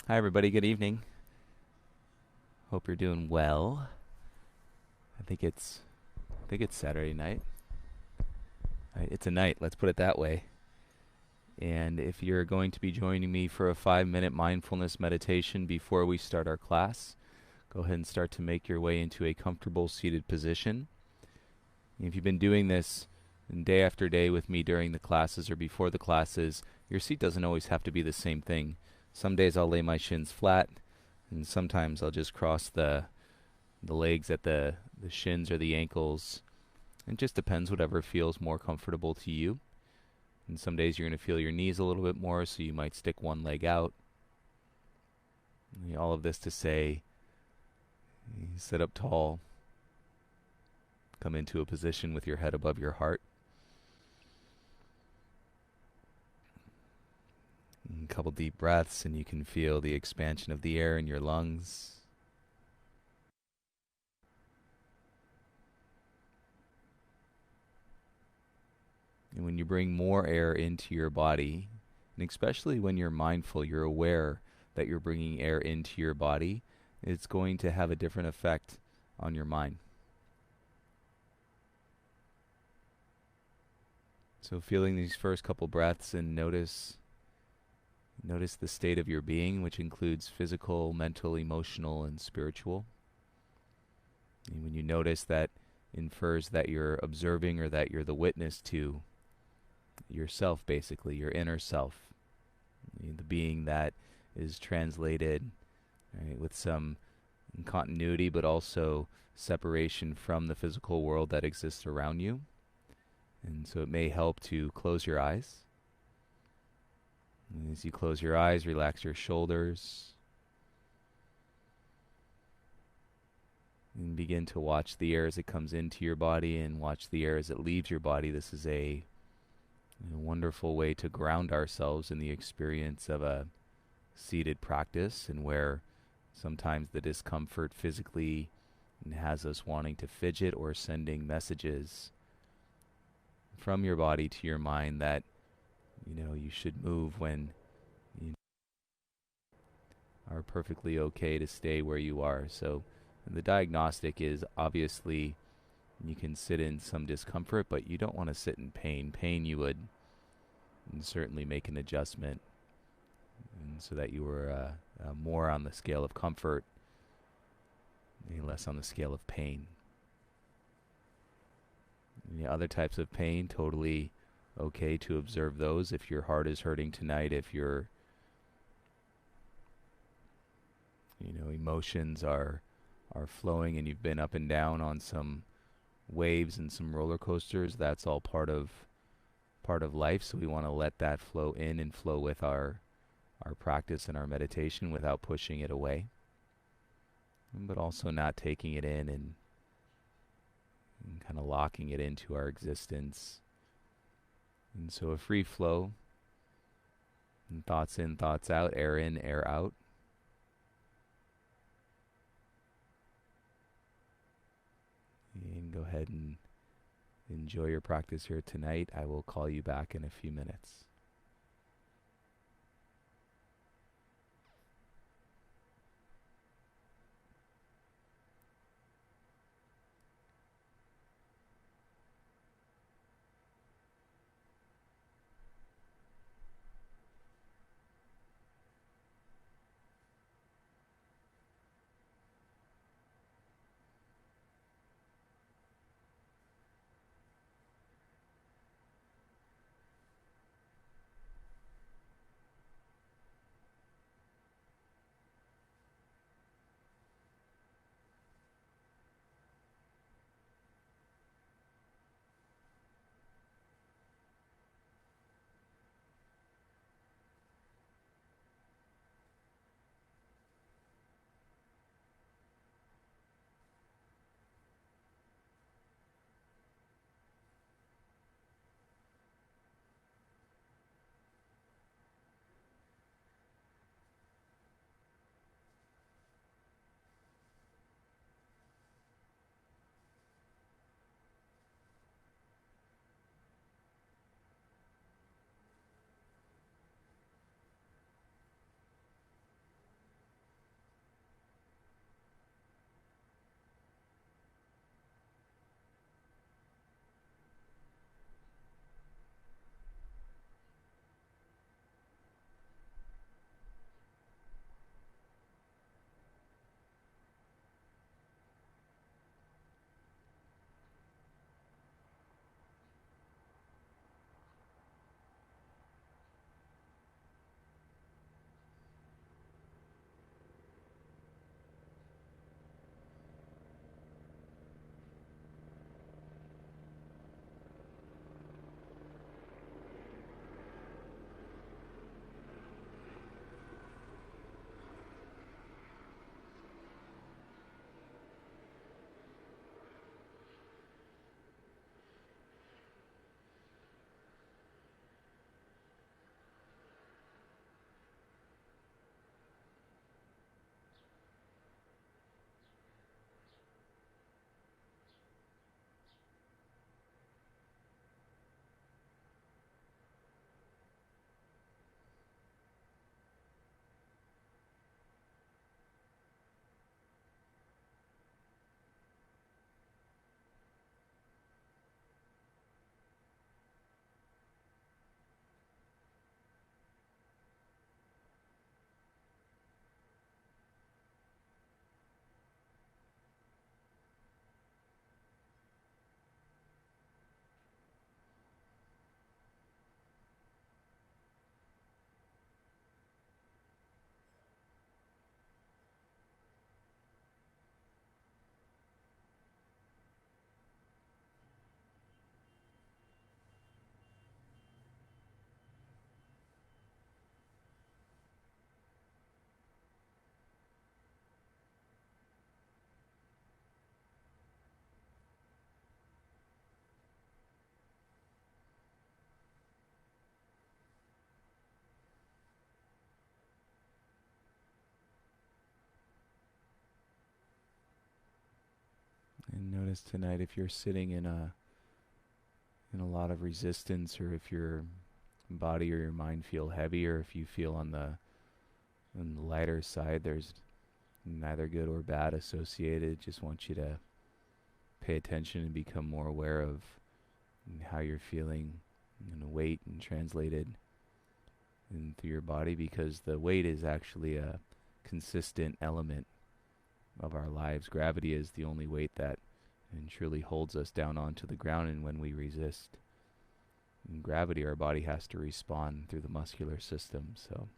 Hi, everybody. Good evening. Hope you're doing well. I think it's Saturday night. It's a night. Let's put it that way. And if you're going to be joining me for a 5-minute mindfulness meditation before we start our class, go ahead and start to make your way into a comfortable seated position. If you've been doing this day after day with me during the classes or before the classes, your seat doesn't always have to be the same thing. Some days I'll lay my shins flat, and sometimes I'll just cross the legs at the shins or the ankles. It just depends, whatever feels more comfortable to you. And some days you're going to feel your knees a little bit more, so you might stick one leg out. All of this to say, you sit up tall, come into a position with your head above your heart. A couple deep breaths, and you can feel the expansion of the air in your lungs. And when you bring more air into your body, and especially when you're mindful, you're aware that you're bringing air into your body, it's going to have a different effect on your mind. So feeling these first couple breaths, and notice the state of your being, which includes physical, mental, emotional, and spiritual. And when you notice, that infers that you're observing, or that you're the witness to yourself, basically, your inner self, the being that is translated, right, with some continuity, but also separation from the physical world that exists around you. And so it may help to close your eyes. And as you close your eyes, relax your shoulders, and begin to watch the air as it comes into your body, and watch the air as it leaves your body. This is a wonderful way to ground ourselves in the experience of a seated practice, and where sometimes the discomfort physically has us wanting to fidget, or sending messages from your body to your mind that you should move, when you are perfectly okay to stay where you are. So the diagnostic is, obviously, you can sit in some discomfort, but you don't want to sit in pain. Pain, you would certainly make an adjustment, and so that you were more on the scale of comfort, less on the scale of pain. Other types of pain, totally okay to observe those. If your heart is hurting tonight, if your emotions are flowing, and you've been up and down on some waves and some roller coasters, that's all part of life. So we want to let that flow in and flow with our practice and our meditation, without pushing it away, but also not taking it in and kind of locking it into our existence. And so a free flow, and thoughts in, thoughts out, air in, air out. And go ahead and enjoy your practice here tonight. I will call you back in a few minutes. Notice tonight if you're sitting in a lot of resistance, or if your body or your mind feel heavy, or if you feel on the lighter side. There's neither good or bad associated. Just want you to pay attention and become more aware of how you're feeling and weight and translated through your body, because the weight is actually a consistent element of our lives. Gravity is the only weight that and truly holds us down onto the ground, and when we resist gravity, our body has to respond through the muscular system, so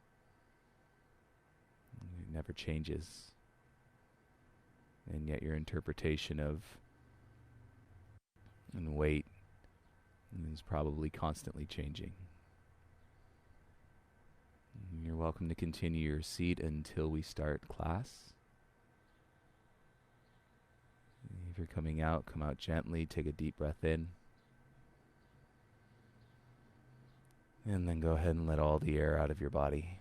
it never changes. And yet your interpretation of and weight is probably constantly changing. You're welcome to continue your seat until we start class. If you're coming out, come out gently, take a deep breath in. And then go ahead and let all the air out of your body.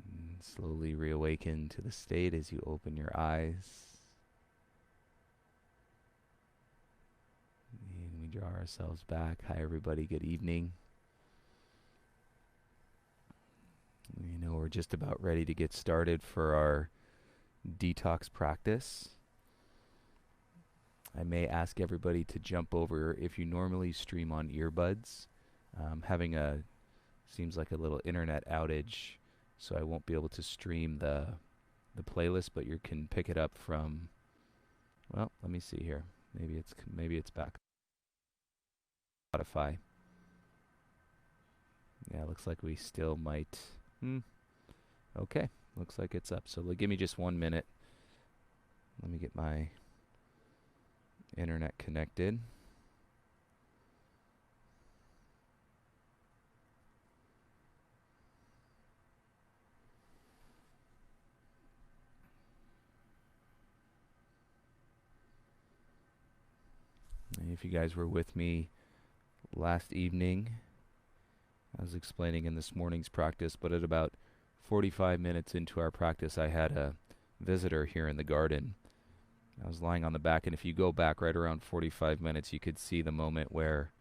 And slowly reawaken to the state as you open your eyes. And we draw ourselves back. Hi everybody, good evening. You know, we're just about ready to get started for our detox practice. I may ask everybody to jump over, if you normally stream on earbuds, seems like a little internet outage, so I won't be able to stream the playlist, but you can pick it up from, well, let me see here. Maybe it's back on Spotify. Yeah, looks like we still might. Okay, looks like it's up. So give me just 1 minute. Let me get my internet connected. And if you guys were with me last evening, I was explaining in this morning's practice, but at about 45 minutes into our practice, I had a visitor here in the garden. I was lying on the back, and if you go back right around 45 minutes, you could see the moment where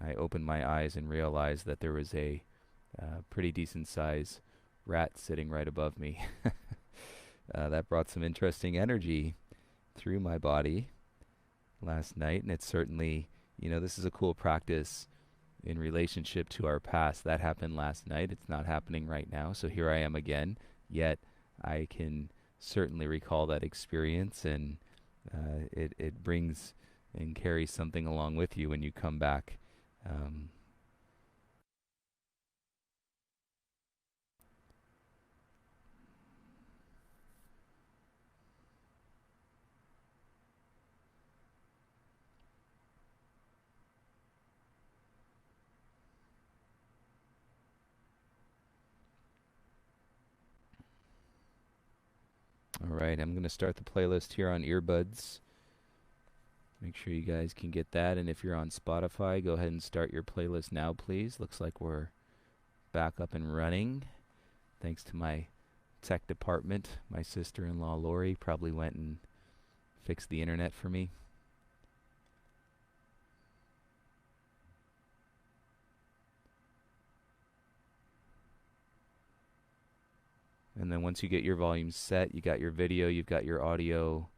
I opened my eyes and realized that there was a pretty decent size rat sitting right above me. That brought some interesting energy through my body last night, and it's certainly, this is a cool practice in relationship to our past. That happened last night. It's not happening right now. So here I am again. Yet I can certainly recall that experience, and it brings and carries something along with you when you come back. All right, I'm going to start the playlist here on earbuds. Make sure you guys can get that. And if you're on Spotify, go ahead and start your playlist now, please. Looks like we're back up and running. Thanks to my tech department. My sister-in-law, Lori, probably went and fixed the internet for me. And then once you get your volume set, you got your video, you've got your audio.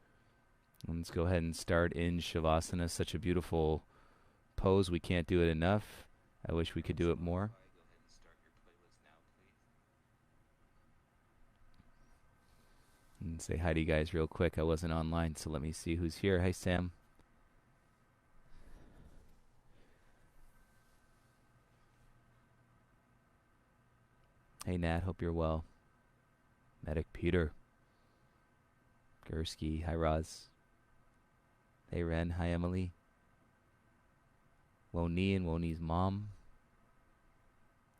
Let's go ahead and start in Shavasana. Such a beautiful pose. We can't do it enough. I wish we could do it more. And say hi to you guys real quick. I wasn't online, so let me see who's here. Hi, Sam. Hey, Nat. Hope you're well. Medic Peter. Gursky. Hi, Roz. Hey, Ren. Hi, Emily. Woni and Woni's mom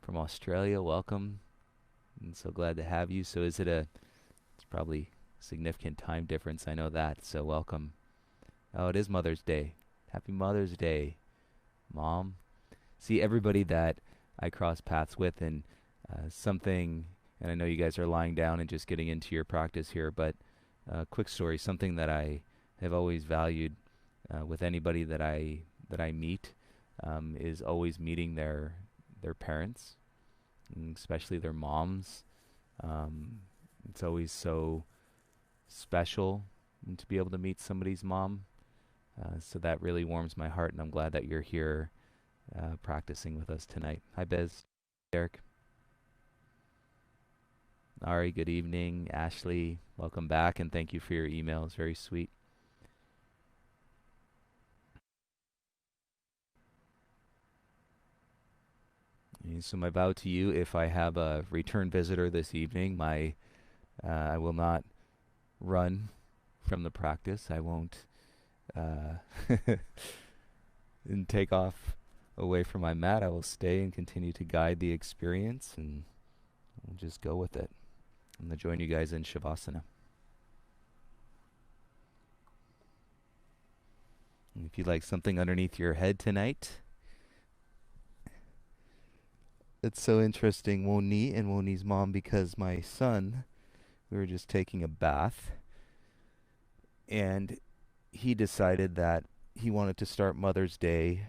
from Australia. Welcome. I'm so glad to have you. So it's probably significant time difference. I know that. So welcome. Oh, it is Mother's Day. Happy Mother's Day, Mom. See, everybody that I cross paths with, and something, and I know you guys are lying down and just getting into your practice here, but quick story, something that I have always valued with anybody that I meet is always meeting their parents, and especially their moms. Um, it's always so special to be able to meet somebody's mom. So that really warms my heart, and I'm glad that you're here practicing with us tonight. Hi, Bez. Derek. Ari, good evening. Ashley, welcome back, and thank you for your emails. Very sweet. So my vow to you, if I have a return visitor this evening, my I will not run from the practice. I won't uh, and take off away from my mat. I will stay and continue to guide the experience, and we'll just go with it. I'm going to join you guys in Shavasana. And if you'd like something underneath your head tonight, it's so interesting, Woni and Woni's mom, because my son, we were just taking a bath, and he decided that he wanted to start Mother's Day,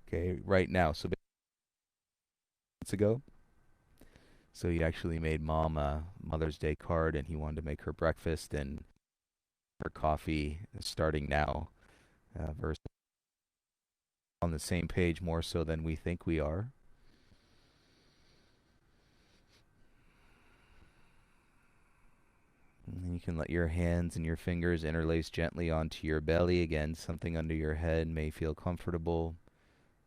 okay, right now. So months ago. So he actually made mom a Mother's Day card, and he wanted to make her breakfast and her coffee starting now. Versus on the same page more so than we think we are. And you can let your hands and your fingers interlace gently onto your belly. Again, something under your head may feel comfortable.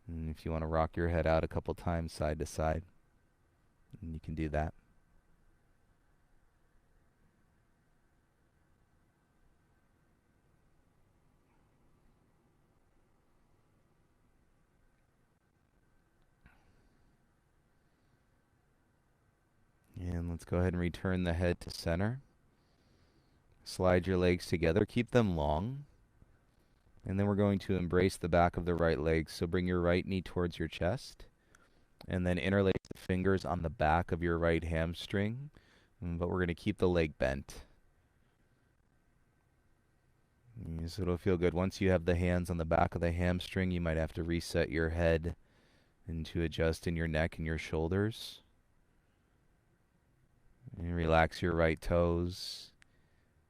And if you want to rock your head out a couple times side to side, you can do that. And let's go ahead and return the head to center. Slide your legs together. Keep them long. And then we're going to embrace the back of the right leg. So bring your right knee towards your chest. And then interlace the fingers on the back of your right hamstring. But we're going to keep the leg bent. So it'll feel good. Once you have the hands on the back of the hamstring, you might have to reset your head and to adjust in your neck and your shoulders. And relax your right toes.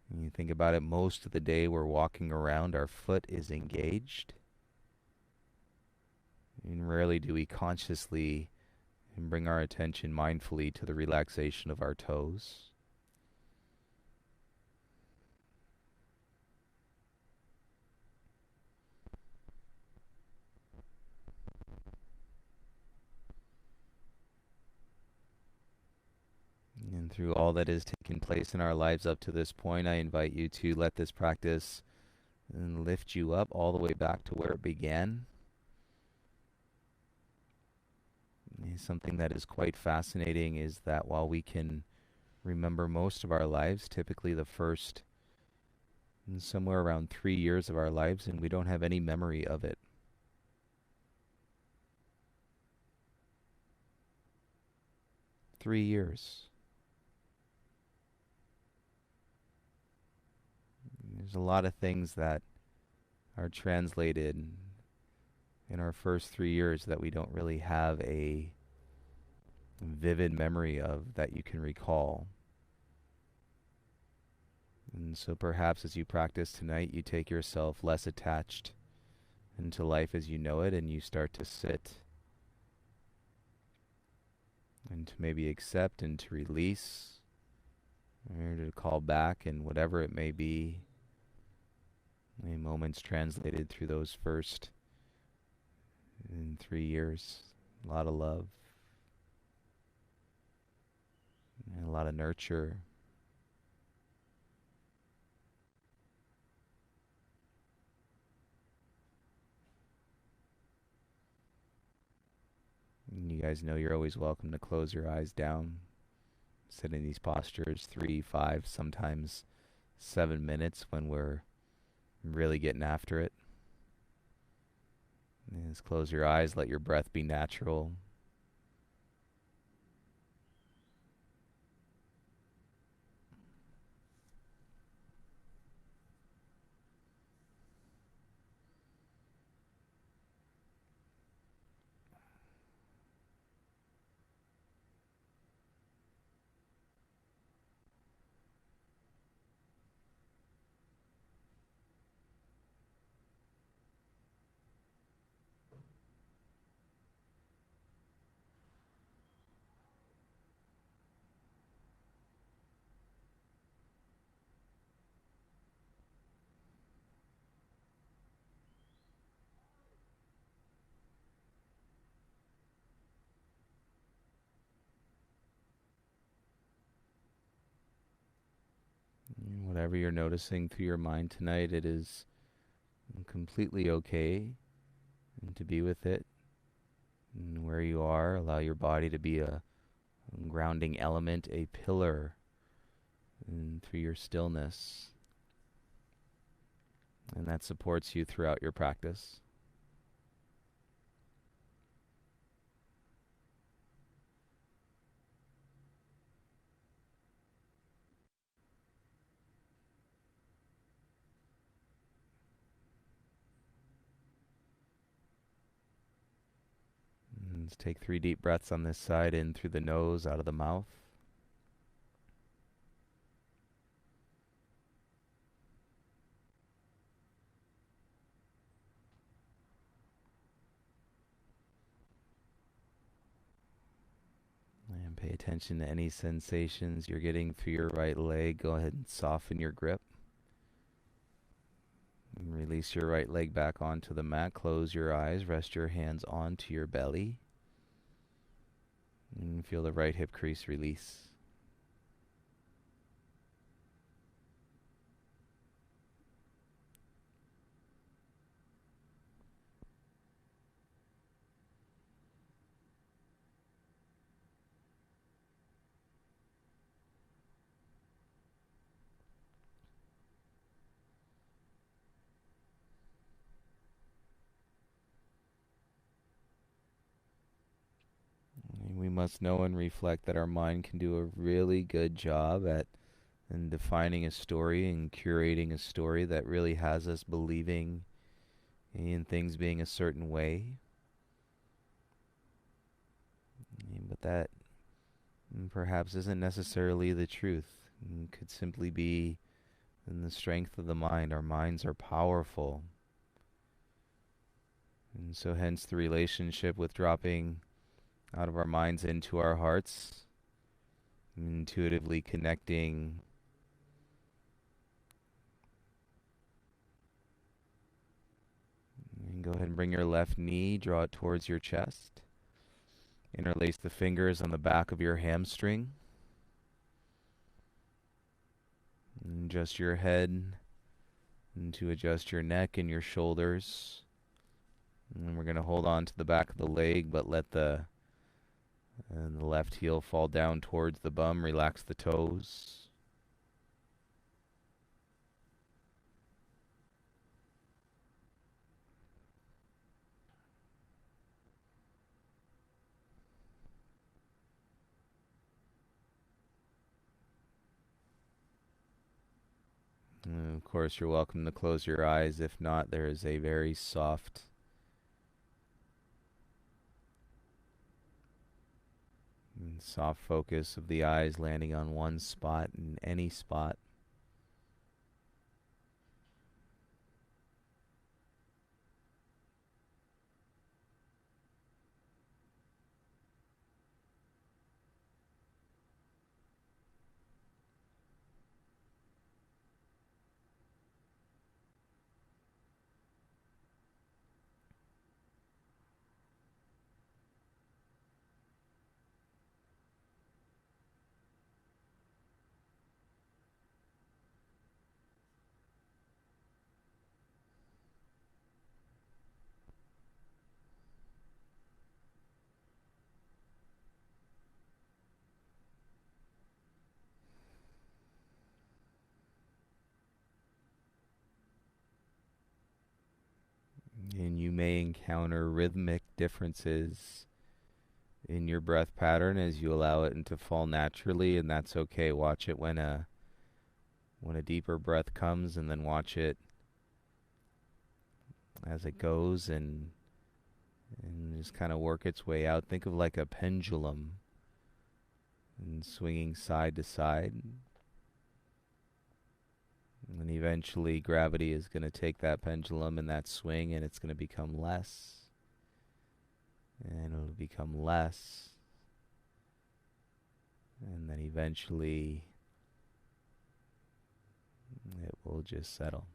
And you think about it, most of the day we're walking around, our foot is engaged. And rarely do we consciously bring our attention mindfully to the relaxation of our toes. And through all that has taken place in our lives up to this point, I invite you to let this practice lift you up all the way back to where it began. Something that is quite fascinating is that while we can remember most of our lives, typically the first somewhere around 3 years of our lives, and we don't have any memory of it. 3 years. There's a lot of things that are translated in our first 3 years that we don't really have a vivid memory of that you can recall. And so perhaps as you practice tonight, you take yourself less attached into life as you know it, and you start to sit and to maybe accept and to release, or to call back, and whatever it may be, moments translated through those first 3 years. A lot of love, and a lot of nurture. And you guys know you're always welcome to close your eyes down. Sit in these postures 3, 5, sometimes 7 minutes when we're really getting after it. And just close your eyes, let your breath be natural. whatever you're noticing through your mind tonight, it is completely okay and to be with it. And where you are, allow your body to be a grounding element, a pillar, and through your stillness. And that supports you throughout your practice. And let's take 3 deep breaths on this side, in through the nose, out of the mouth. And pay attention to any sensations you're getting through your right leg. Go ahead and soften your grip. And release your right leg back onto the mat. Close your eyes. Rest your hands onto your belly. And feel the right hip crease release. We must know and reflect that our mind can do a really good job at defining a story and curating a story that really has us believing in things being a certain way. But that perhaps isn't necessarily the truth. It could simply be in the strength of the mind. Our minds are powerful. And so hence the relationship with dropping out of our minds into our hearts, intuitively connecting and go ahead and bring your left knee, draw it towards your chest. Interlace the fingers on the back of your hamstring. And adjust your head and to adjust your neck and your shoulders. And we're going to hold on to the back of the leg, but let the left heel fall down towards the bum. Relax the toes. And of course, you're welcome to close your eyes. If not, there is a very soft focus of the eyes landing on one spot, in any spot. And you may encounter rhythmic differences in your breath pattern as you allow it to fall naturally, and that's okay. Watch it when a deeper breath comes, and then watch it as it goes, and just kind of work its way out. Think of like a pendulum and swinging side to side. And eventually gravity is going to take that pendulum and that swing, and it's going to become less. And it'll become less. And then eventually it will just settle.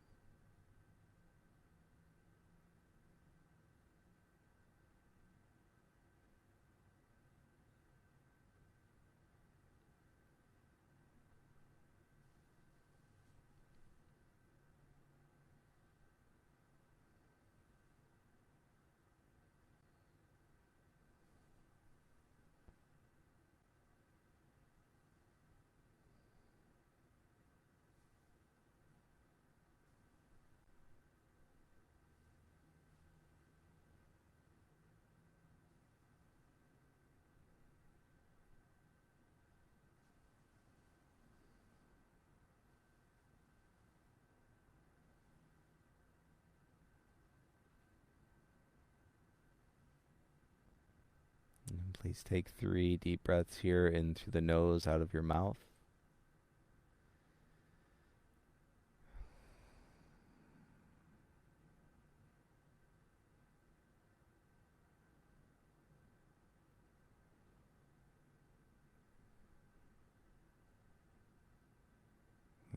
Please take 3 deep breaths here in through the nose, out of your mouth.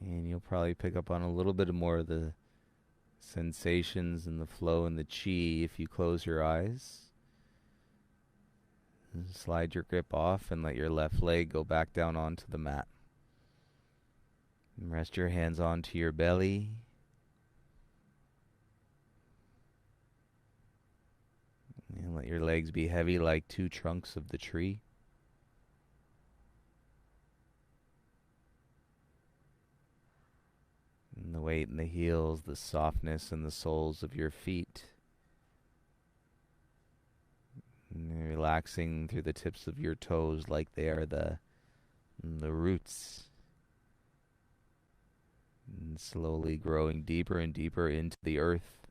And you'll probably pick up on a little bit more of the sensations and the flow and the chi if you close your eyes. And slide your grip off and let your left leg go back down onto the mat. And rest your hands onto your belly. And let your legs be heavy like 2 trunks of the tree. And the weight in the heels, the softness in the soles of your feet. And relaxing through the tips of your toes like they are the roots. And slowly growing deeper and deeper into the earth.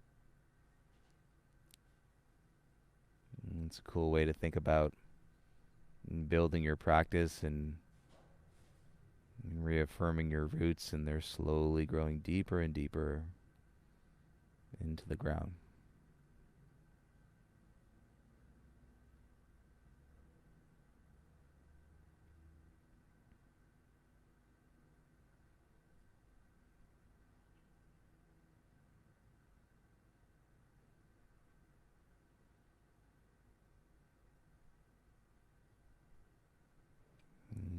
And it's a cool way to think about building your practice and reaffirming your roots, and they're slowly growing deeper and deeper into the ground.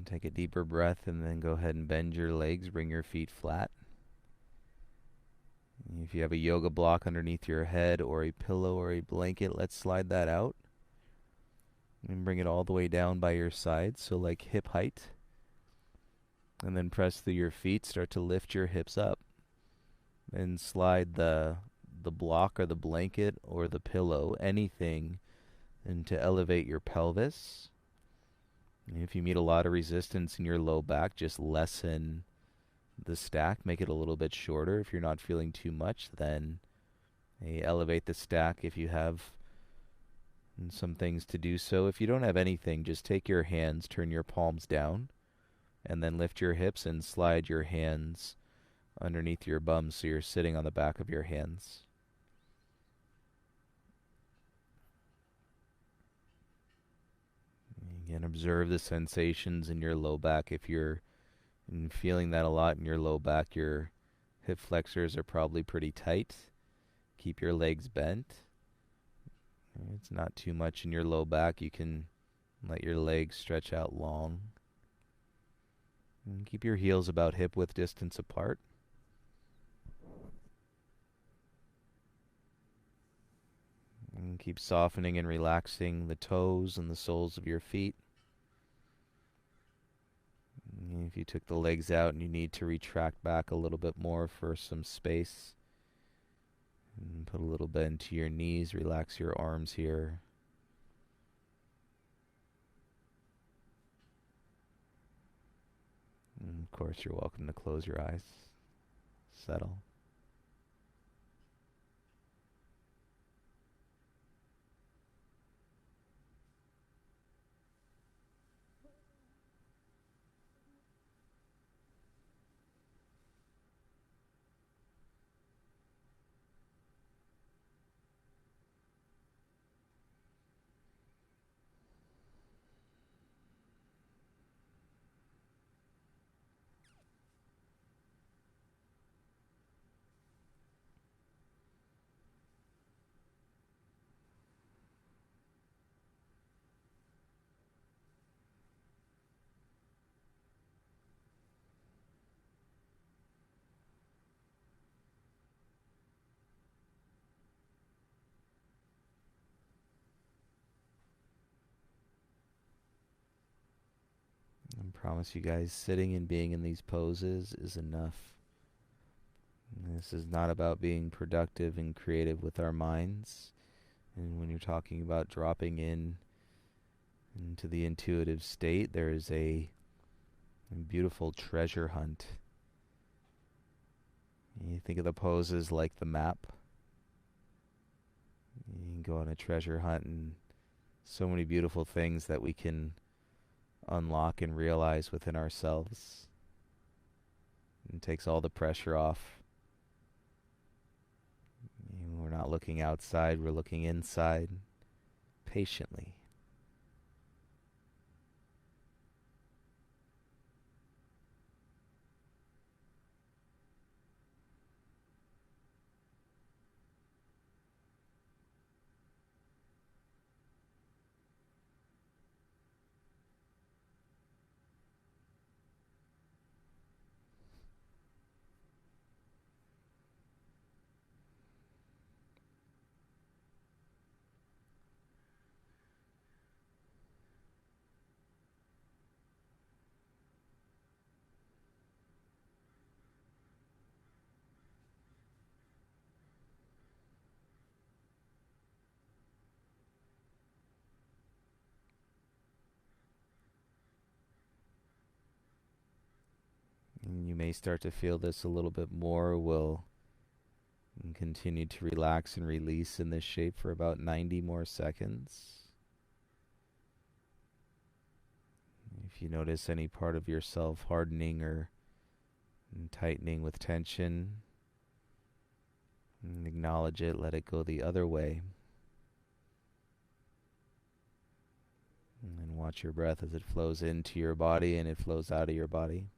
Take a deeper breath and then go ahead and bend your legs, bring your feet flat. If you have a yoga block underneath your head or a pillow or a blanket, let's slide that out. And bring it all the way down by your side, so like hip height. And then press through your feet, start to lift your hips up. And slide the block or the blanket or the pillow, anything, and to elevate your pelvis. If you meet a lot of resistance in your low back, just lessen the stack, make it a little bit shorter. If you're not feeling too much, then elevate the stack if you have some things to do so. If you don't have anything, just take your hands, turn your palms down, and then lift your hips and slide your hands underneath your bum so you're sitting on the back of your hands. And observe the sensations in your low back. If you're feeling that a lot in your low back, your hip flexors are probably pretty tight. Keep your legs bent. If it's not too much in your low back, you can let your legs stretch out long. And keep your heels about hip width distance apart. And keep softening and relaxing the toes and the soles of your feet. And if you took the legs out and you need to retract back a little bit more for some space, and put a little bend to your knees, relax your arms here. And of course, you're welcome to close your eyes. Settle. I promise you guys, sitting and being in these poses is enough. This is not about being productive and creative with our minds. And when you're talking about dropping into the intuitive state, there is a beautiful treasure hunt. You think of the poses like the map. You can go on a treasure hunt and So many beautiful things that we can unlock and realize within ourselves. It takes all the pressure off. We're not looking outside, we're looking inside patiently. And you may start to feel this a little bit more. We'll continue to relax and release in this shape for about 90 more seconds. If you notice any part of yourself hardening or tightening with tension, acknowledge it, let it go the other way. And watch your breath as it flows into your body and it flows out of your body.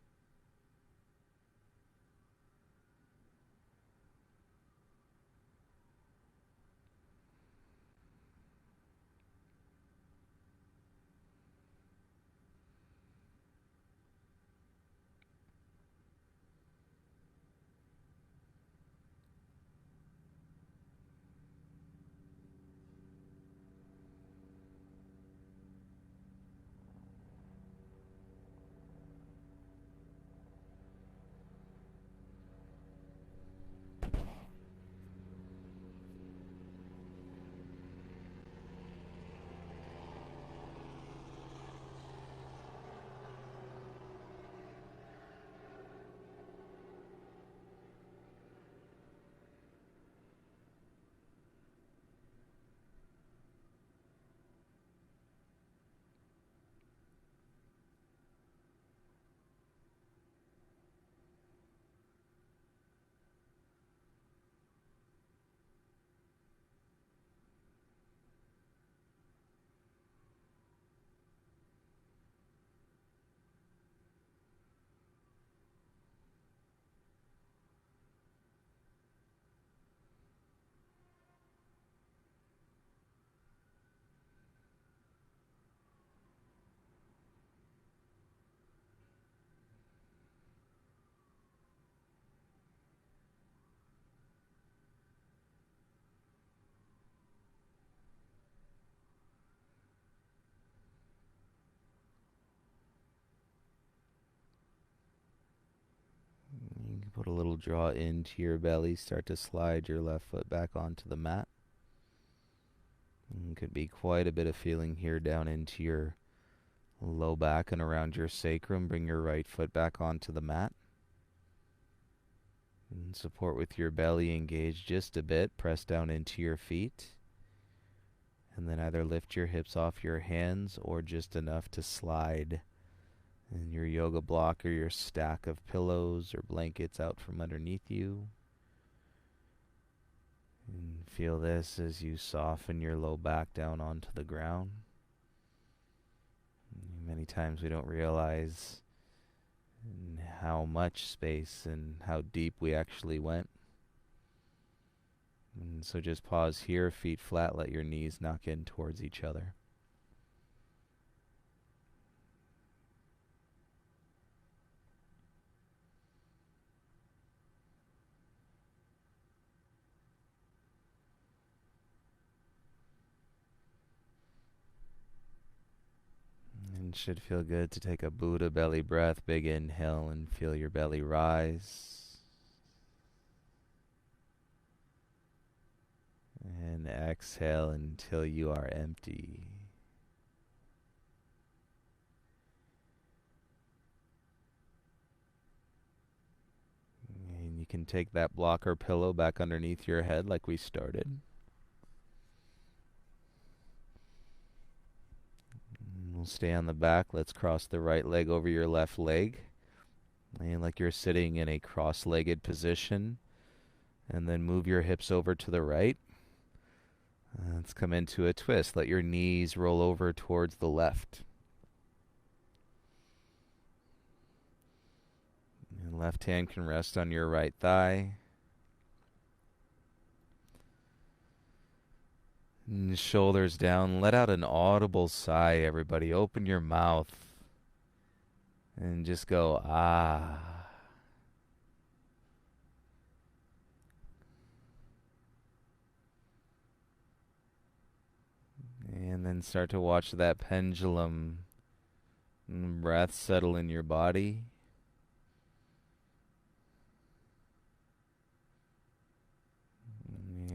You can put a little draw into your belly, start to slide your left foot back onto the mat. And could be quite a bit of feeling here down into your low back and around your sacrum. Bring your right foot back onto the mat. And support with your belly engaged just a bit. Press down into your feet. And then either lift your hips off your hands or just enough to slide and your yoga block or your stack of pillows or blankets out from underneath you. And feel this as you soften your low back down onto the ground. Many times we don't realize how much space and how deep we actually went. And so just pause here, feet flat, let your knees knock in towards each other. And it should feel good to take a Buddha belly breath, big inhale, and feel your belly rise. And exhale until you are empty. And you can take that blocker pillow back underneath your head like we started. We'll stay on the back. Let's cross the right leg over your left leg. And like you're sitting in a cross-legged position. And then move your hips over to the right. Let's come into a twist. Let your knees roll over towards the left. And left hand can rest on your right thigh. And shoulders down. Let out an audible sigh, everybody. Open your mouth. And just go, ah. And then start to watch that pendulum and breath settle in your body.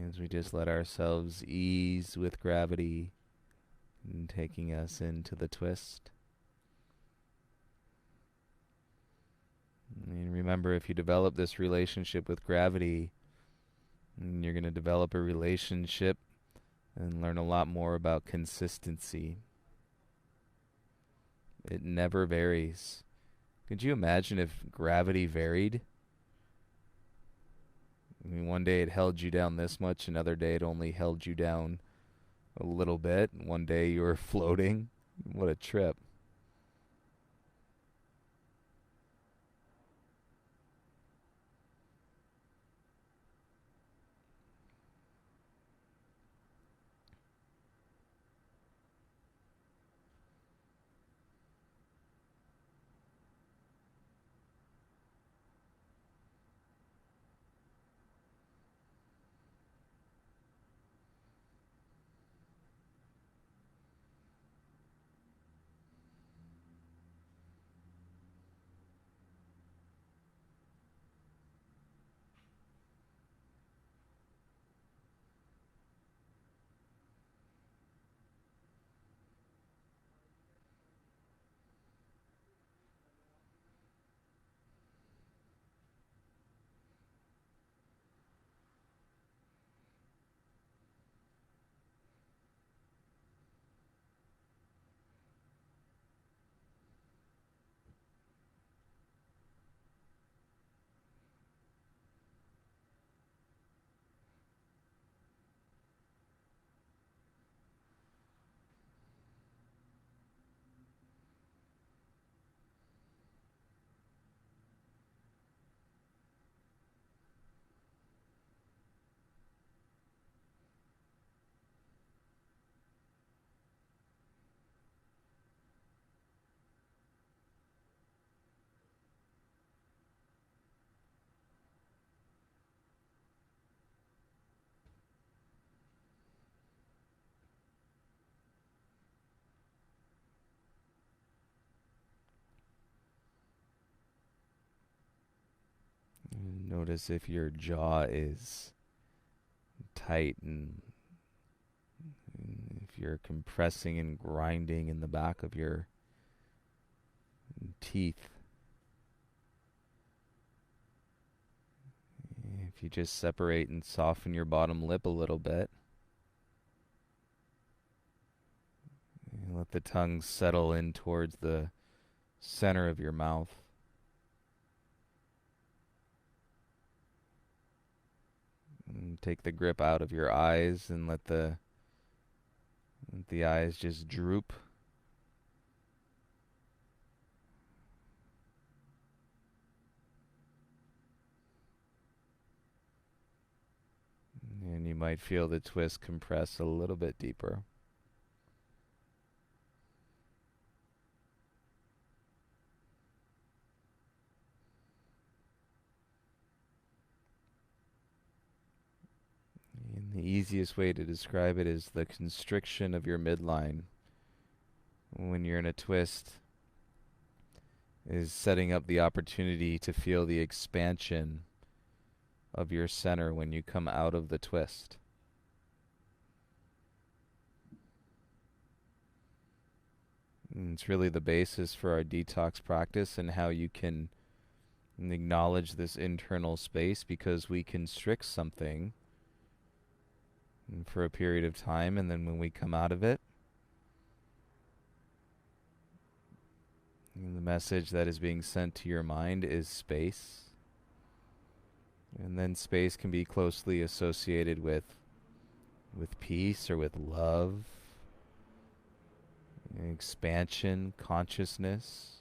As we just let ourselves ease with gravity and taking us into the twist. And remember, if you develop this relationship with gravity, you're going to develop a relationship and learn a lot more about consistency. It never varies. Could you imagine if gravity varied? I mean, one day it held you down this much, another day it only held you down a little bit. One day you were floating. What a trip. Notice if your jaw is tight and if you're compressing and grinding in the back of your teeth. If you just separate and soften your bottom lip a little bit. Let the tongue settle in towards the center of your mouth. And take the grip out of your eyes and let the eyes just droop. And you might feel the twist compress a little bit deeper. And the easiest way to describe it is the constriction of your midline. When you're in a twist, is setting up the opportunity to feel the expansion of your center when you come out of the twist. And it's really the basis for our detox practice and how you can acknowledge this internal space, because we constrict something for a period of time, and then when we come out of it, And the message that is being sent to your mind is space. And then space can be closely associated with peace or with love, expansion, consciousness.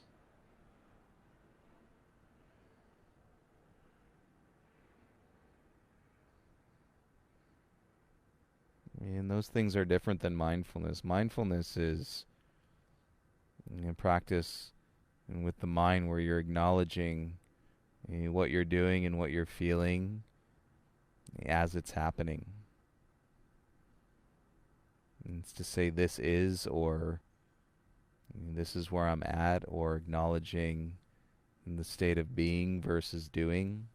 And those things are different than mindfulness. Mindfulness is practice with the mind where you're acknowledging what you're doing and what you're feeling as it's happening. And it's to say this is, or this is where I'm at, or acknowledging the state of being versus doing.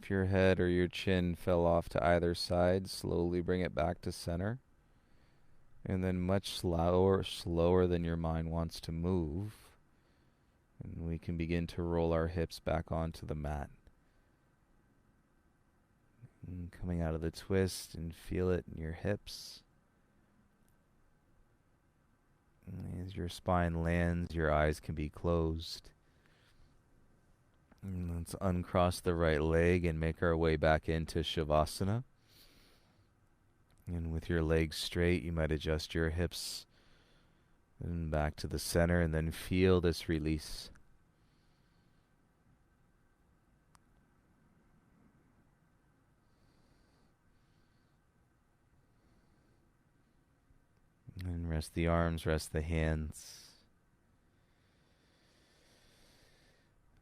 If your head or your chin fell off to either side, slowly bring it back to center. And then much slower than your mind wants to move. And we can begin to roll our hips back onto the mat. And coming out of the twist, and feel it in your hips. And as your spine lands, your eyes can be closed. And let's uncross the right leg and make our way back into Shavasana. And with your legs straight, you might adjust your hips and back to the center, and then feel this release. And rest the arms, rest the hands.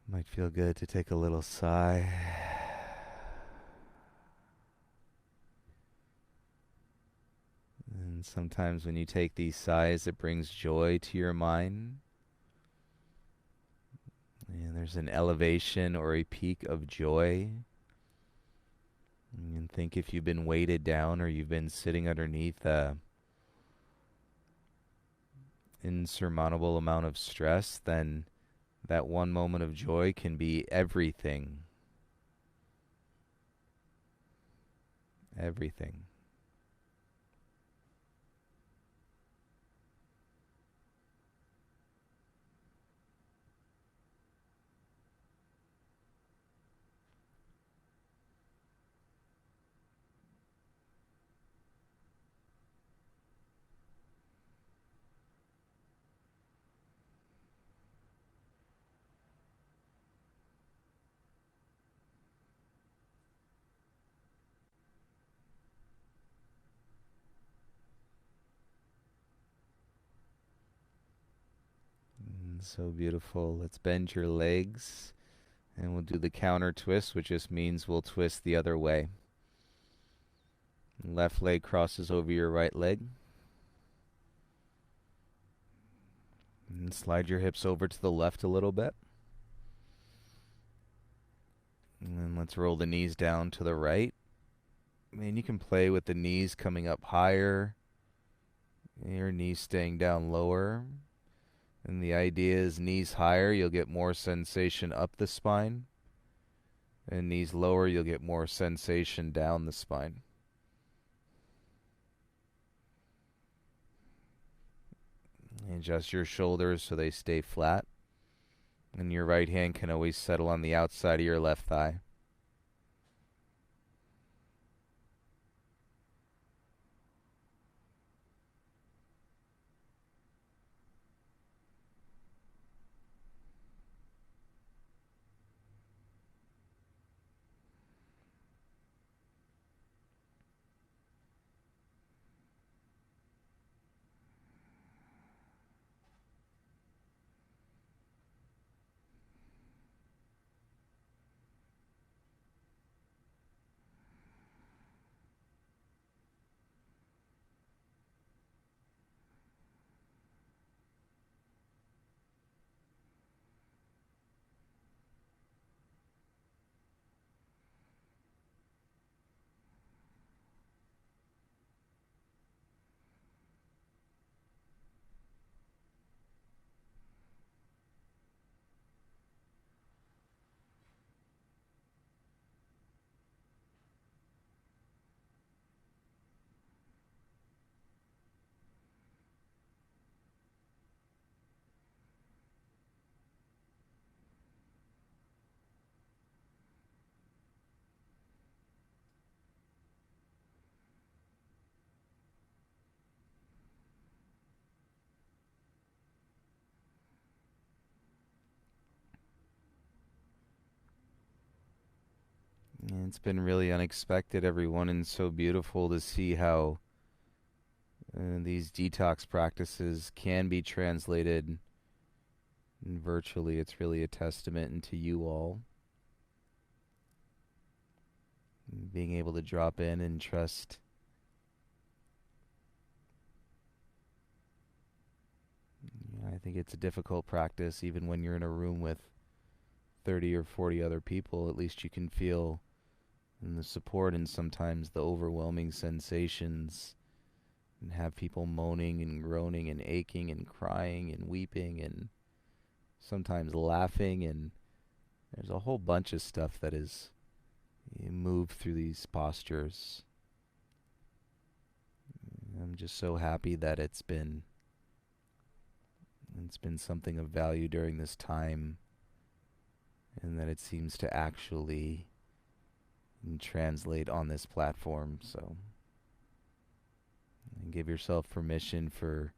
Might feel good to take a little sigh. And sometimes when you take these sighs, it brings joy to your mind. And there's an elevation or a peak of joy. And think if you've been weighted down or you've been sitting underneath a insurmountable amount of stress, then that one moment of joy can be everything. Everything. So beautiful. Let's bend your legs, and we'll do the counter twist, which just means we'll twist the other way. Left leg crosses over your right leg. And slide your hips over to the left a little bit. And then let's roll the knees down to the right. And you can play with the knees coming up higher, your knees staying down lower. And the idea is knees higher, you'll get more sensation up the spine. And knees lower, you'll get more sensation down the spine. Adjust your shoulders so they stay flat. And your right hand can always settle on the outside of your left thigh. It's been really unexpected, everyone, and so beautiful to see how these detox practices can be translated virtually. It's really a testament into you all being able to drop in and trust. I think it's a difficult practice, even when you're in a room with 30 or 40 other people. At least you can feel the support and sometimes the overwhelming sensations, and have people moaning and groaning and aching and crying and weeping and sometimes laughing, and there's a whole bunch of stuff that is moved through these postures. I'm just so happy that it's been something of value during this time, and that it seems to actually translate on this platform. So give yourself permission for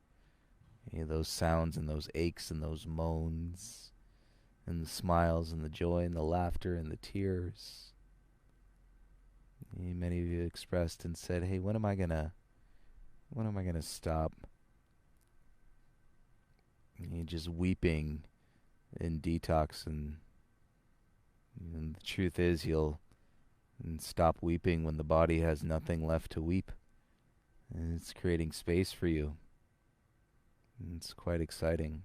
those sounds and those aches and those moans and the smiles and the joy and the laughter and the tears. Many of you expressed and said, hey, when am I gonna stop just weeping in detox? And the truth is, you'll stop weeping when the body has nothing left to weep, and it's creating space for you. And it's quite exciting.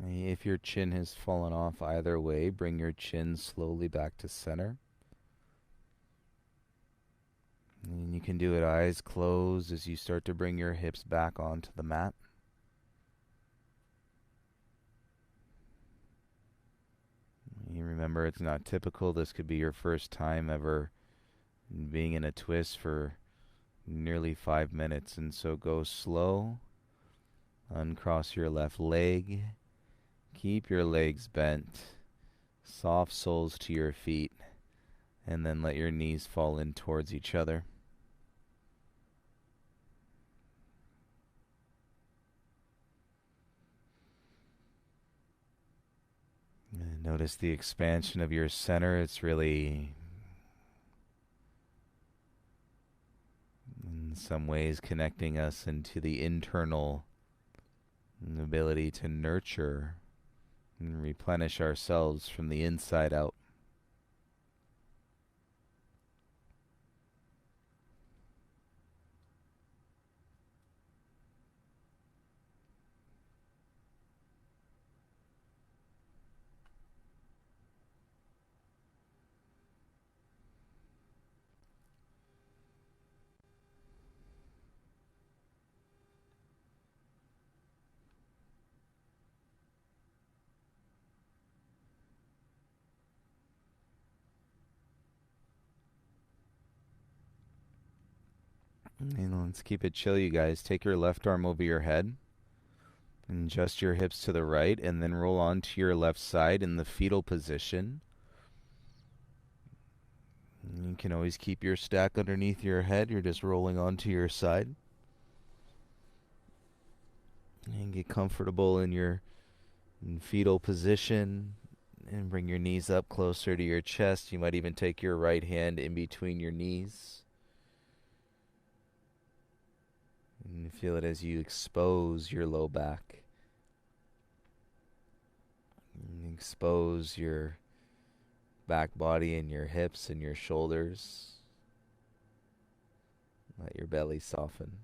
If your chin has fallen off either way, bring your chin slowly back to center. And you can do it eyes closed as you start to bring your hips back onto the mat. You remember, it's not typical. This could be your first time ever being in a twist for nearly 5 minutes, and so go slow. Uncross your left leg. Keep your legs bent. Soft soles to your feet, and then let your knees fall in towards each other. And notice the expansion of your center. It's really, in some ways, connecting us into the internal ability to nurture and replenish ourselves from the inside out. And let's keep it chill, you guys. Take your left arm over your head and adjust your hips to the right, and then roll onto your left side in the fetal position. You can always keep your stack underneath your head. You're just rolling onto your side. And get comfortable in your fetal position, and bring your knees up closer to your chest. You might even take your right hand in between your knees. And feel it as you expose your low back. And expose your back body and your hips and your shoulders. Let your belly soften.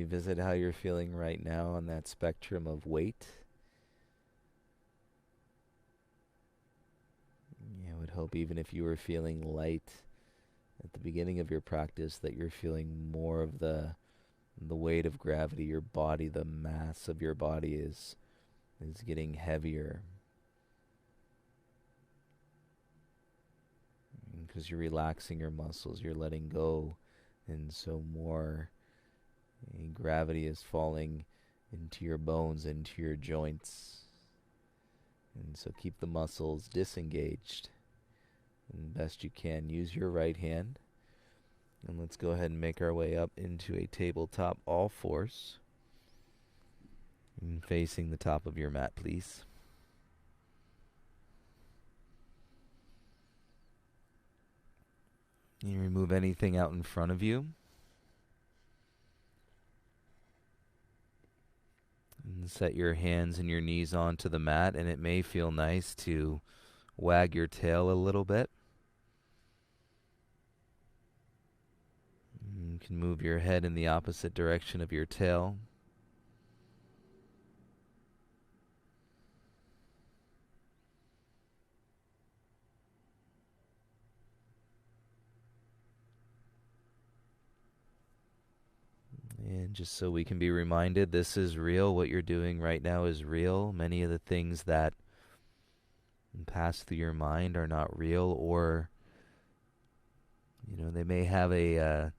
revisit how you're feeling right now on that spectrum of weight. I would hope even if you were feeling light at the beginning of your practice that you're feeling more of the weight of gravity. Your body, the mass of your body is getting heavier. Because you're relaxing your muscles, you're letting go, and so more gravity is falling into your bones, into your joints. And so keep the muscles disengaged. And best you can, use your right hand. And let's go ahead and make our way up into a tabletop all fours. And facing the top of your mat, please. You remove anything out in front of you. And set your hands and your knees onto the mat, and it may feel nice to wag your tail a little bit. You can move your head in the opposite direction of your tail. And just so we can be reminded, this is real. What you're doing right now is real. Many of the things that pass through your mind are not real, or, they may have a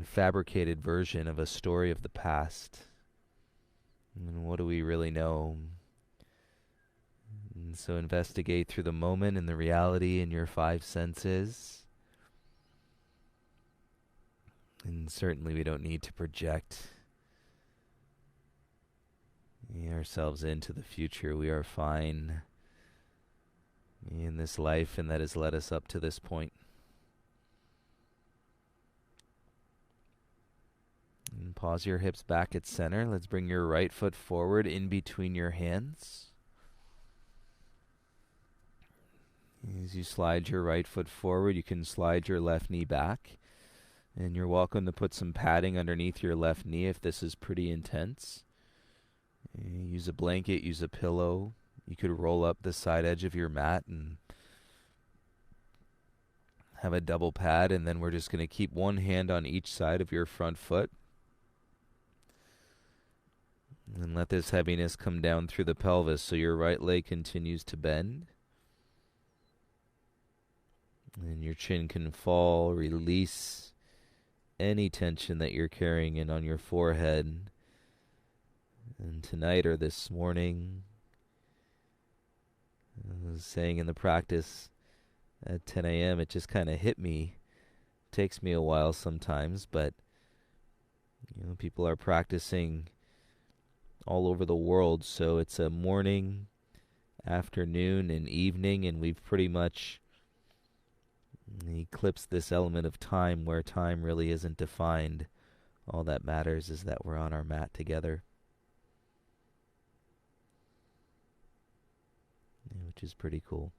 fabricated version of a story of the past. And what do we really know? And so investigate through the moment and the reality in your five senses. And certainly we don't need to project ourselves into the future. We are fine in this life, and that has led us up to this point. And pause your hips back at center. Let's bring your right foot forward in between your hands. As you slide your right foot forward, you can slide your left knee back. And you're welcome to put some padding underneath your left knee if this is pretty intense. Use a blanket, use a pillow. You could roll up the side edge of your mat and have a double pad, and then we're just going to keep one hand on each side of your front foot. And let this heaviness come down through the pelvis so your right leg continues to bend. And your chin can fall, release any tension that you're carrying in on your forehead. And tonight or this morning, I was saying in the practice at 10 a.m., it just kind of hit me. It takes me a while sometimes, but people are practicing all over the world, so it's a morning, afternoon, and evening, and we've pretty much eclipse this element of time where time really isn't defined. All that matters is that we're on our mat together, which is pretty cool.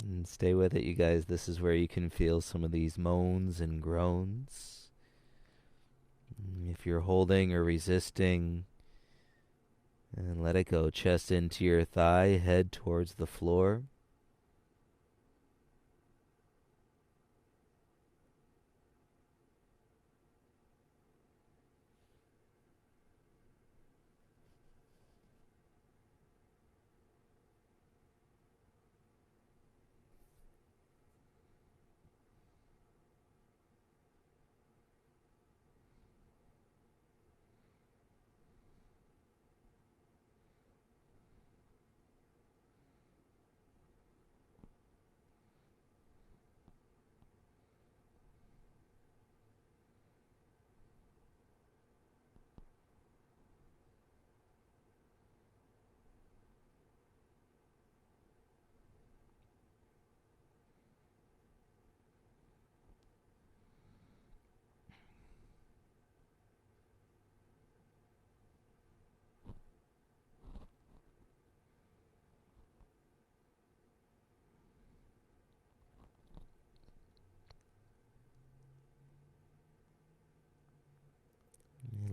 And stay with it, you guys. This is where you can feel some of these moans and groans. If you're holding or resisting, and let it go. Chest into your thigh, head towards the floor.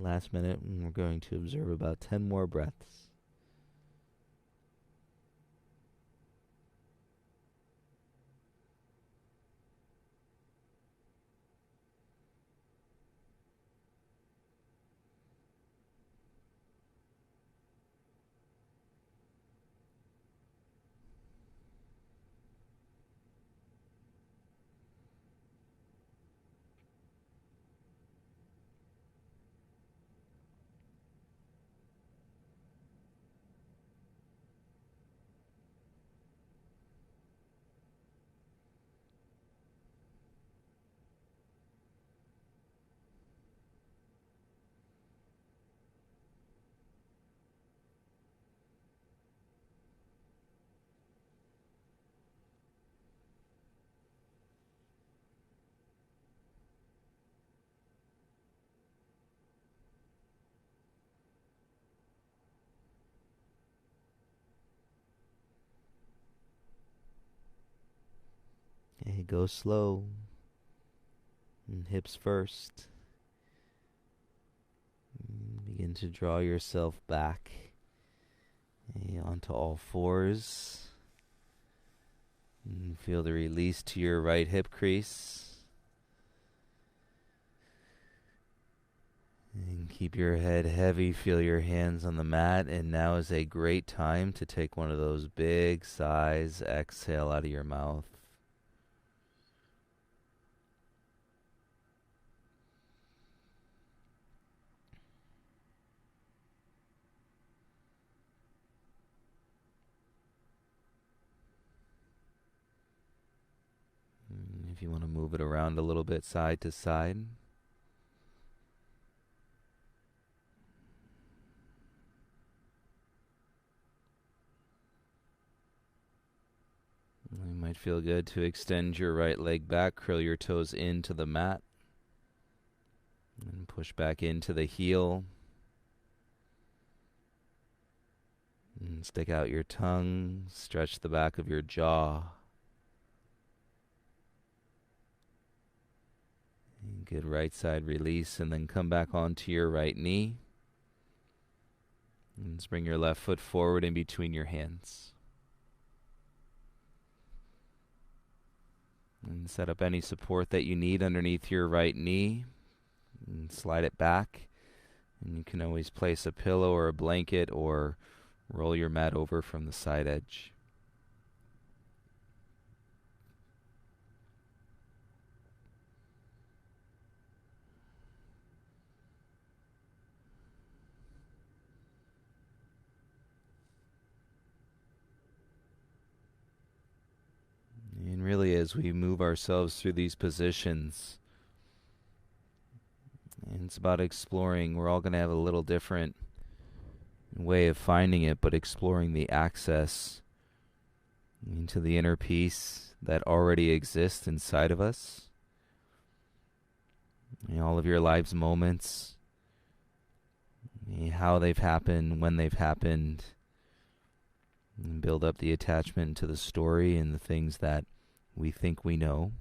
Last minute, and we're going to observe about 10 more breaths. Okay, go slow. And hips first. Begin to draw yourself back onto all fours. And feel the release to your right hip crease. And keep your head heavy. Feel your hands on the mat. And now is a great time to take one of those big sighs. Exhale out of your mouth. If you want to move it around a little bit side to side. It might feel good to extend your right leg back, curl your toes into the mat, and push back into the heel. And stick out your tongue, stretch the back of your jaw. Good right side release, and then come back onto your right knee. And just bring your left foot forward in between your hands. And set up any support that you need underneath your right knee. And slide it back. And you can always place a pillow or a blanket or roll your mat over from the side edge. And really, as we move ourselves through these positions, and it's about exploring. We're all going to have a little different way of finding it, but exploring the access into the inner peace that already exists inside of us. All of your life's moments, how they've happened, when they've happened, and build up the attachment to the story and the things that we think we know.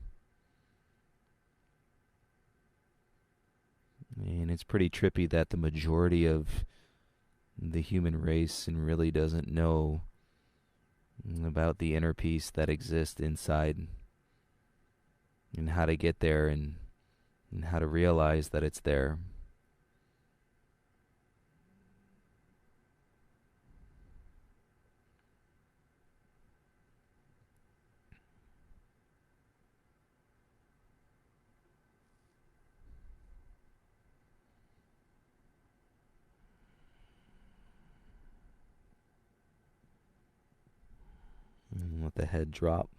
And it's pretty trippy that the majority of the human race and really doesn't know about the inner peace that exists inside and how to get there and how to realize that it's there. And let the head drop.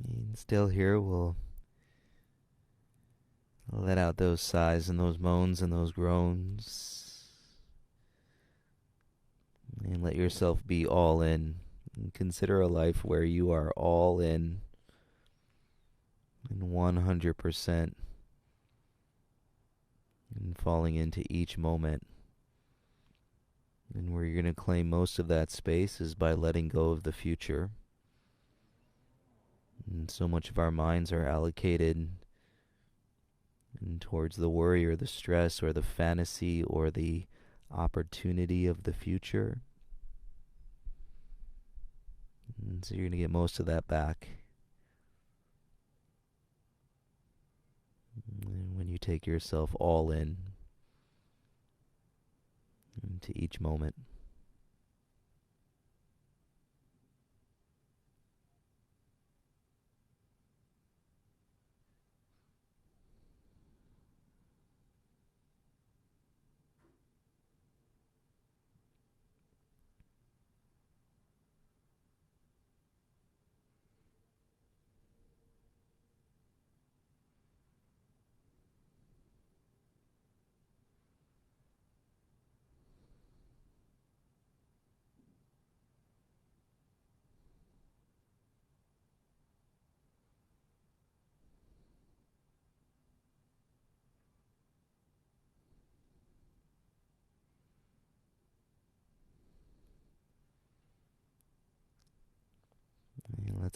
And still here, we'll let out those sighs and those moans and those groans. And let yourself be all in. And consider a life where you are all in and 100% and falling into each moment. And where you're going to claim most of that space is by letting go of the future. And so much of our minds are allocated and towards the worry or the stress or the fantasy or the opportunity of the future. And so you're going to get most of that back. And when you take yourself all in into each moment.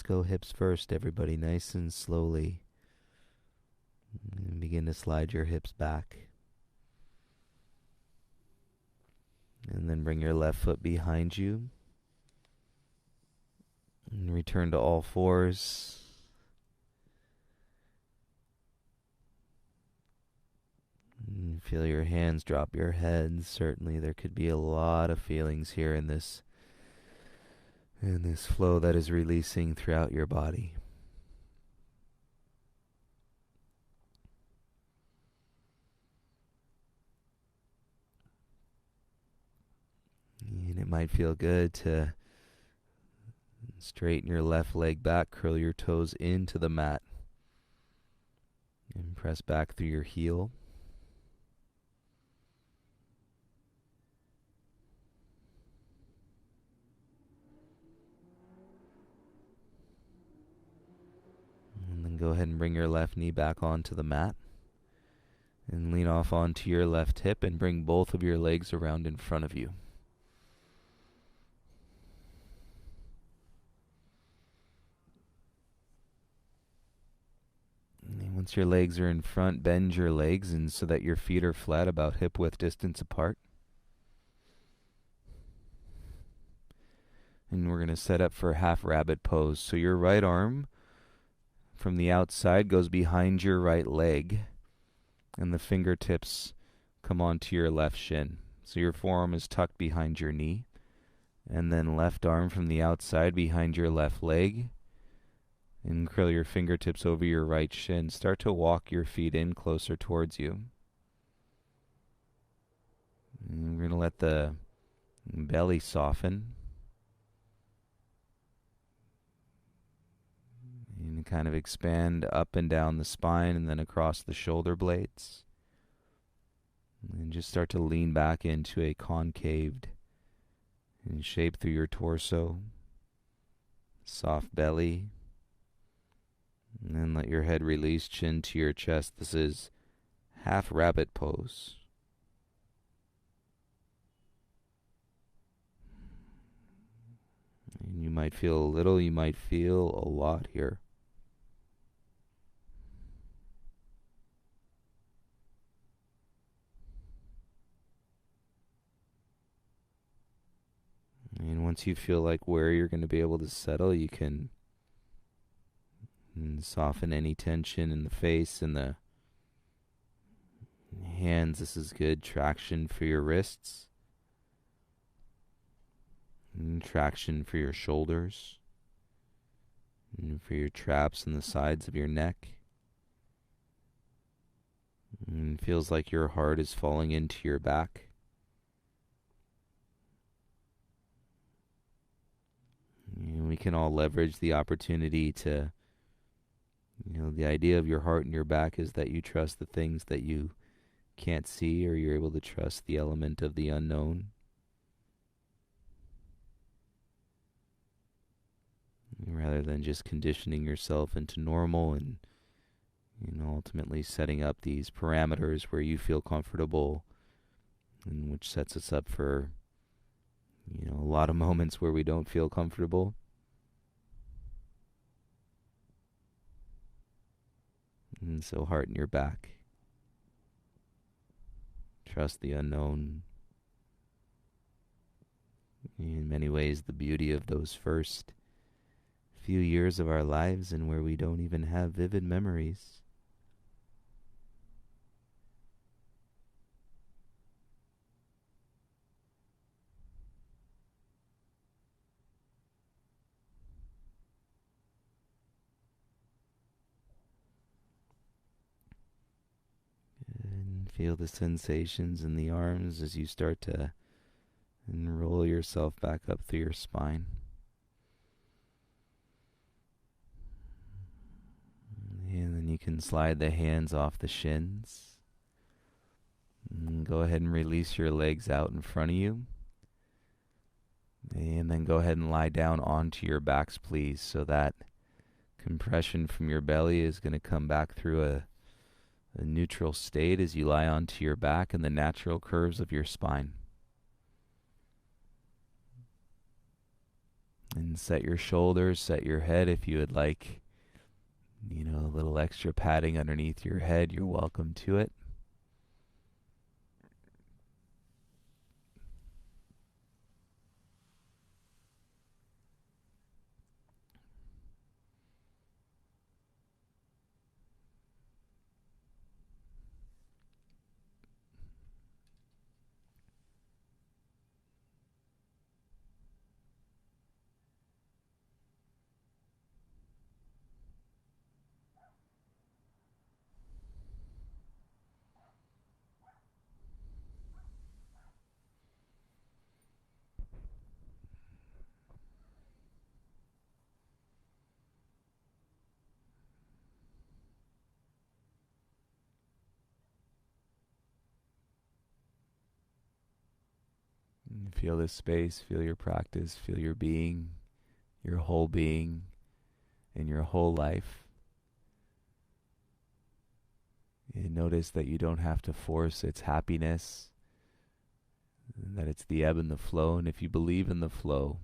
let's go hips first, everybody, nice and slowly. And begin to slide your hips back. And then bring your left foot behind you. And return to all fours. And feel your hands drop your head. Certainly there could be a lot of feelings here in this flow that is releasing throughout your body. And it might feel good to straighten your left leg back, curl your toes into the mat, and press back through your heel. And then go ahead and bring your left knee back onto the mat. And lean off onto your left hip and bring both of your legs around in front of you. And once your legs are in front, bend your legs and so that your feet are flat, about hip width distance apart. And we're going to set up for half rabbit pose. So your right arm from the outside goes behind your right leg, and the fingertips come onto your left shin. So your forearm is tucked behind your knee, and then left arm from the outside behind your left leg, and curl your fingertips over your right shin. Start to walk your feet in closer towards you. And we're going to let the belly soften. And kind of expand up and down the spine and then across the shoulder blades. And just start to lean back into a concaved shape through your torso. Soft belly. And then let your head release, chin to your chest. This is half rabbit pose. And you might feel a little, you might feel a lot here. And once you feel like where you're going to be able to settle, you can soften any tension in the face and the hands. This is good traction for your wrists. And traction for your shoulders. And for your traps and the sides of your neck. And it feels like your heart is falling into your back. And we can all leverage the opportunity to, the idea of your heart and your back is that you trust the things that you can't see, or you're able to trust the element of the unknown. Rather than just conditioning yourself into normal and, ultimately setting up these parameters where you feel comfortable, and which sets us up for a lot of moments where we don't feel comfortable. And so heart in your back. Trust the unknown. In many ways, the beauty of those first few years of our lives, and where we don't even have vivid memories. Feel the sensations in the arms as you start to roll yourself back up through your spine. And then you can slide the hands off the shins. And go ahead and release your legs out in front of you. And then go ahead and lie down onto your backs, please, so that compression from your belly is going to come back through a neutral state as you lie onto your back and the natural curves of your spine. And set your shoulders, set your head if you would like, a little extra padding underneath your head. You're welcome to it. And feel this space, feel your practice, feel your being, your whole being, and your whole life. And notice that you don't have to force its happiness, and that it's the ebb and the flow. And if you believe in the flow,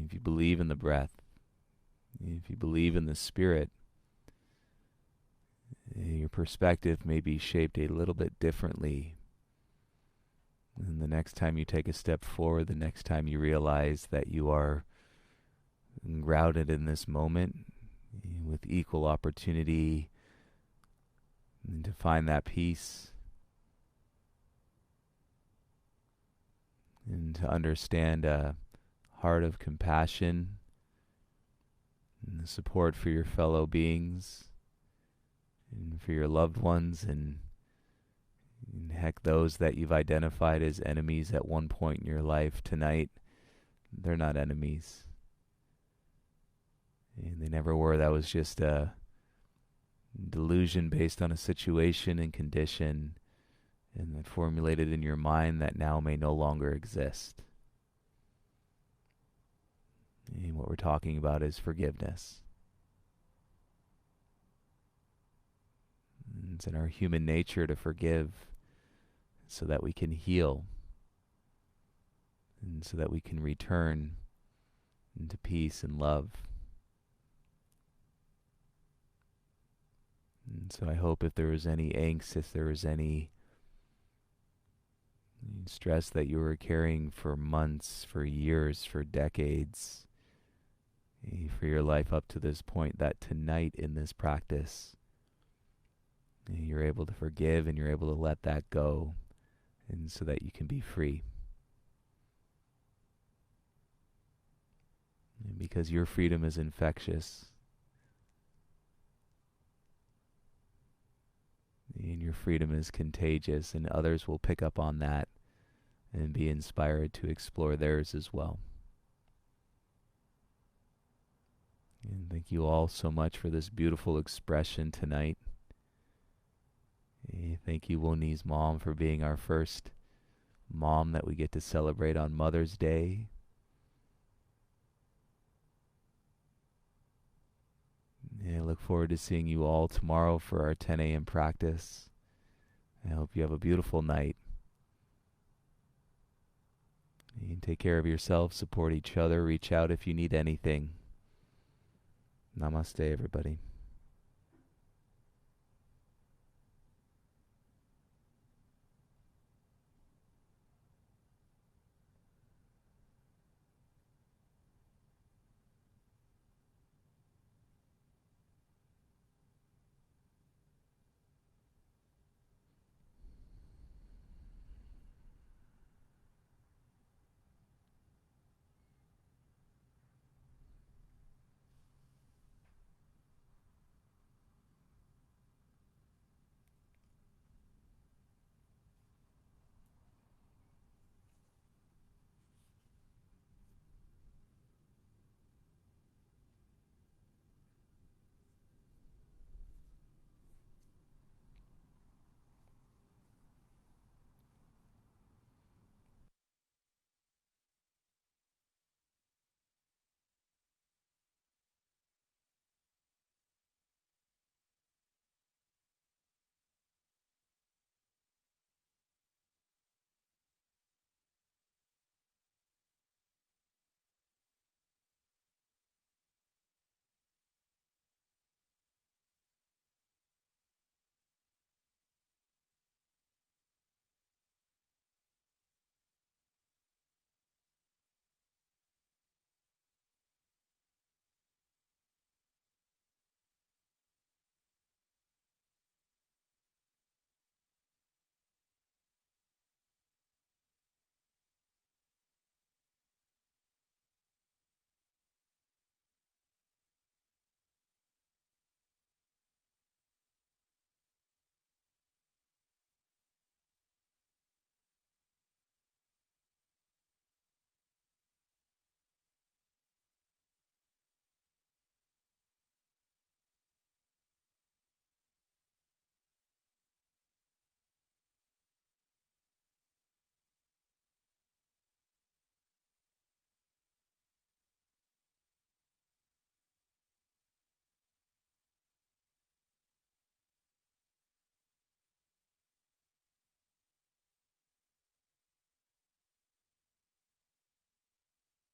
if you believe in the breath, if you believe in the spirit, your perspective may be shaped a little bit differently. And the next time you take a step forward, the next time you realize that you are grounded in this moment with equal opportunity and to find that peace and to understand a heart of compassion and the support for your fellow beings and for your loved ones and heck, those that you've identified as enemies at one point in your life. Tonight, they're not enemies. And they never were. That was just a delusion based on a situation and condition and that formulated in your mind that now may no longer exist. And what we're talking about is forgiveness. It's in our human nature to forgive so that we can heal and so that we can return into peace and love. And so I hope if there was any angst, if there was any stress that you were carrying for months, for years, for decades, for your life up to this point, that tonight in this practice, you're able to forgive and you're able to let that go, and so that you can be free. And because your freedom is infectious, and your freedom is contagious, and others will pick up on that and be inspired to explore theirs as well. And thank you all so much for this beautiful expression tonight. Thank you, Woni's mom, for being our first mom that we get to celebrate on Mother's Day. And I look forward to seeing you all tomorrow for our 10 a.m. practice. I hope you have a beautiful night. And take care of yourself, support each other, reach out if you need anything. Namaste, everybody.